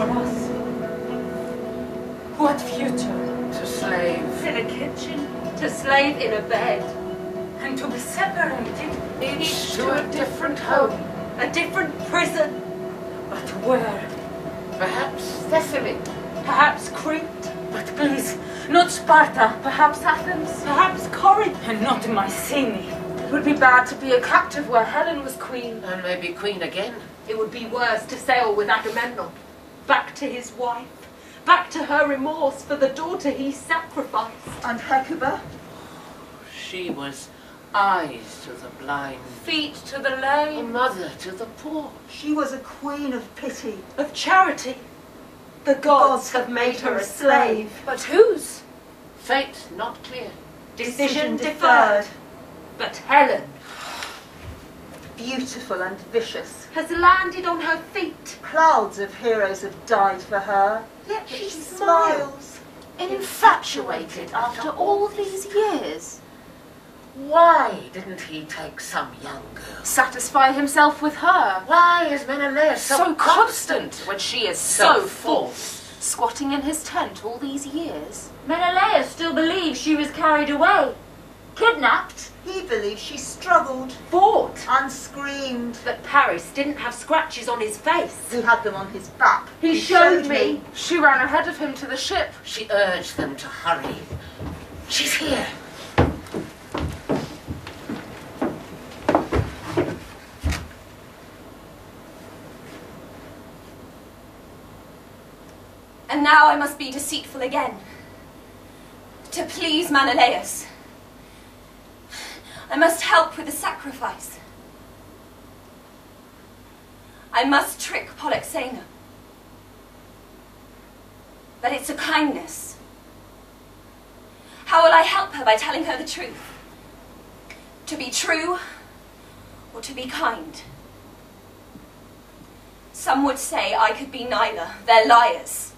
for us? What future? To slave In a kitchen, to slave in a bed, and to be separated, each to a different home. a different prison. But where? Perhaps Thessaly. Perhaps Crete. But please, not Sparta. Perhaps Athens. Perhaps Corinth. And not Mycenae. It would be bad to be a captive where Helen was queen. And maybe queen again. It would be worse to sail with Agamemnon. Back to his wife. Back to her remorse for the daughter he sacrificed. And Hecuba? She was eyes to the blind, Feet to the a lame. mother to the poor. She was a queen of pity. Of charity. The gods have made her a slave. But whose? Fate not clear. Decision deferred. But Helen Beautiful and vicious. has landed on her feet. Clouds of heroes have died for her. Yet She smiles. Infatuated after all these years. Why didn't he take some young girl? Satisfy himself with her. Why is Menelaus So constant when she is so false? Squatting in his tent all these years. Menelaus still believes she was carried away. Kidnapped. He believes she struggled Fought. and screamed. But Paris didn't have scratches on his face. He had them on his back. He showed me. She ran ahead of him to the ship. She urged them to hurry. She's here. And now I must be deceitful again, to please Menelaus. I must help with the sacrifice. I must trick Polyxena. But it's a kindness. How will I help her by telling her the truth? To be true or to be kind? Some would say I could be neither. They're liars.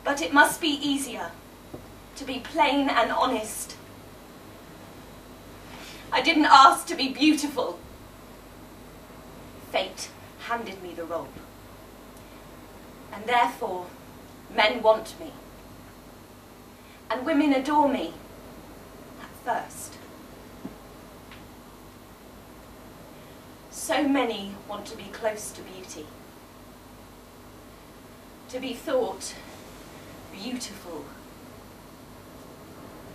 But it must be easier to be plain and honest. I didn't ask to be beautiful. Fate handed me the role. And therefore, men want me. And women adore me at first. So many want to be close to beauty. To be thought beautiful,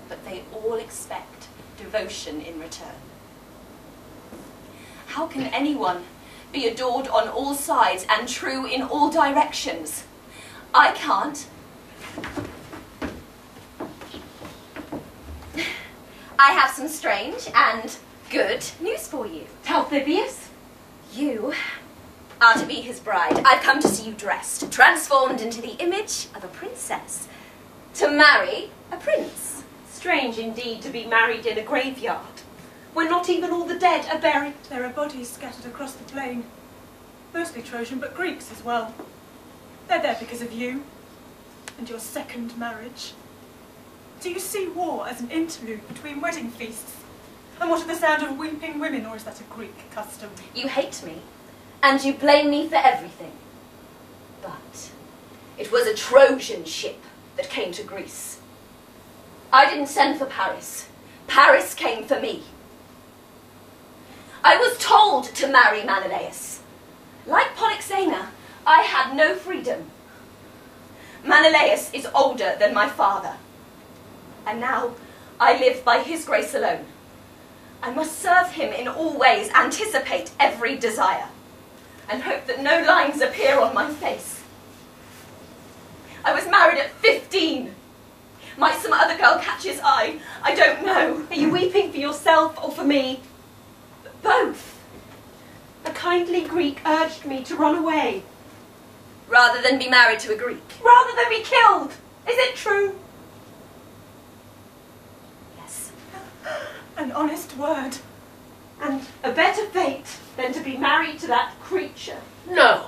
but they all expect devotion in return. How can anyone be adored on all sides and true in all directions? I can't. I have some strange and good news for you. Talthybius? You are to be his bride. I've come to see you dressed, transformed into the image of a princess, to marry a prince. Strange indeed to be married in a graveyard, where not even all the dead are buried. There are bodies scattered across the plain, mostly Trojan, but Greeks as well. They're there because of you, and your second marriage. Do you see war as an interlude between wedding feasts? And what of the sound of weeping women, or is that a Greek custom? You hate me, and you blame me for everything. But it was a Trojan ship that came to Greece. I didn't send for Paris. Paris came for me. I was told to marry Menelaus. Like Polyxena, I had no freedom. Menelaus is older than my father. And now I live by his grace alone. I must serve him in all ways, anticipate every desire, and hope that no lines appear on my face. I was married at 15. Might some other girl catch his eye? I don't know. Are you weeping for yourself or for me? Both. A kindly Greek urged me to run away. Rather than be married to a Greek. Rather than be killed. Is it true? Yes. An honest word. And a better fate than to be married to that creature. No.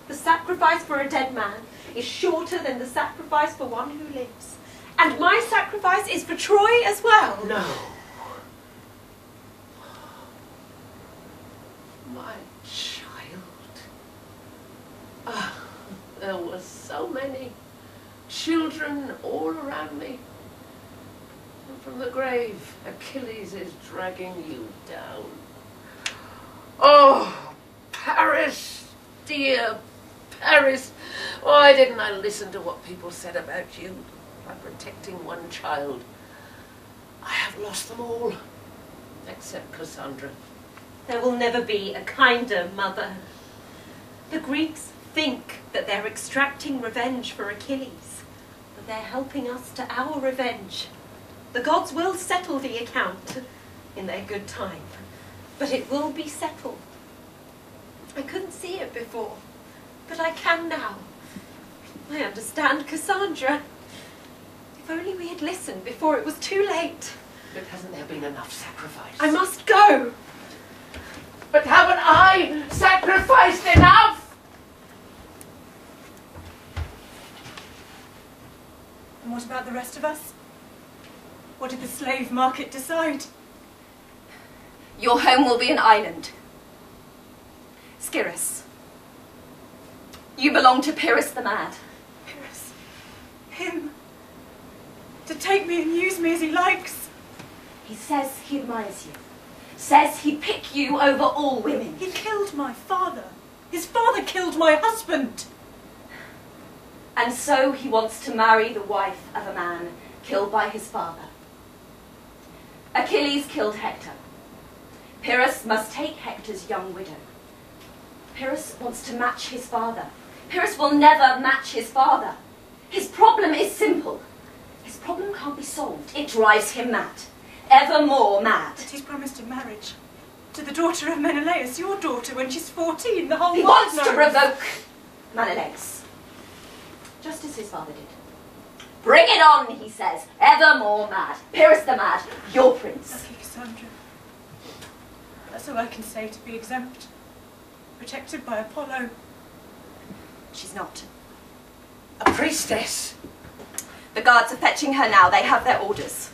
The sacrifice for a dead man is shorter than the sacrifice for one who lives. And my sacrifice is for Troy as well. No. from the grave. Achilles is dragging you down. Oh, Paris, dear Paris. Why didn't I listen to what people said about you by protecting one child? I have lost them all, except Cassandra. There will never be a kinder mother. The Greeks think that they're extracting revenge for Achilles, but they're helping us to our revenge. The gods will settle the account in their good time, but it will be settled. I couldn't see it before, but I can now. I understand Cassandra. If only we had listened before it was too late. But hasn't there been enough sacrifice? I must go. But haven't I sacrificed enough? And what about the rest of us? What did the slave market decide? Your home will be an island. Skirus. You belong to Pyrrhus the Mad. Pyrrhus. Him. To take me and use me as he likes. He says he admires you. Says he'd pick you over all women. He killed my father. His father killed my husband. And so he wants to marry the wife of a man killed by his father. Achilles killed Hector. Pyrrhus must take Hector's young widow. Pyrrhus wants to match his father. Pyrrhus will never match his father. His problem is simple. His problem can't be solved. It drives him mad. Ever more mad. But he's promised her marriage to the daughter of Menelaus, your daughter, when she's 14. The whole He world wants knows. to revoke Menelaus, just as his father did. Bring it on, he says. Ever more mad. Pyrrhus the Mad, your prince. Lucky Cassandra. That's all I can say to be exempt. Protected by Apollo. She's not. A priestess? The guards are fetching her now. They have their orders.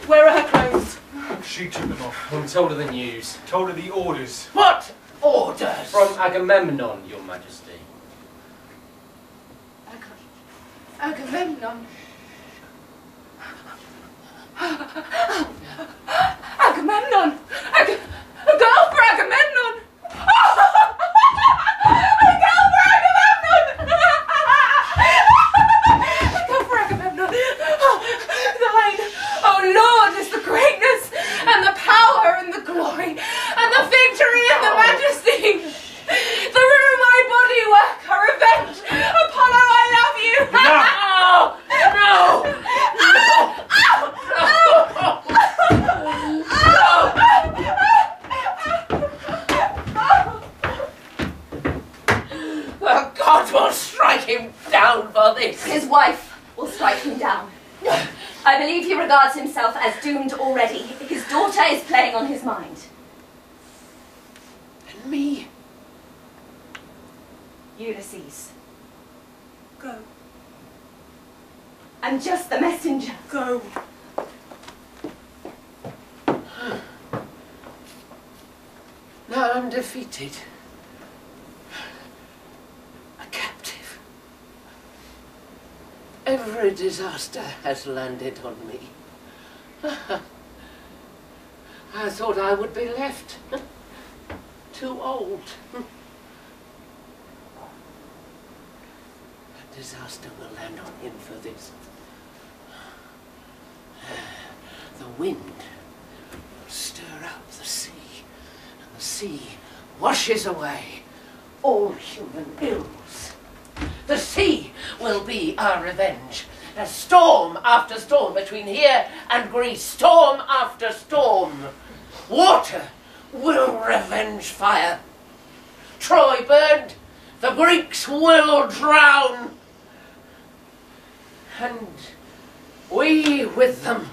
Where are her clothes? She took them off. And told her the news. Told her the orders. What orders? From Agamemnon, your majesty. Agamemnon. Agamemnon! A girl for Agamemnon! A girl for Agamemnon! A girl for Agamemnon! Thine, O Lord, is the greatness and the power and the glory and the victory and the majesty. Through my body work a revenge. Apollo, I love you. No! No! The gods will strike him down for this. His wife will strike him down. I believe he regards himself as doomed already. His daughter is playing on his mind. And me? Ulysses. Go. I'm just the messenger. Go. Now I'm defeated. A captive. Every disaster has landed on me. I thought I would be left. Too old. A disaster will land on him for this. The wind will stir up the sea, and the sea washes away all human ills. The sea will be our revenge. As storm after storm between here and Greece, storm after storm. Water will revenge fire. Troy burned, the Greeks will drown. And we with them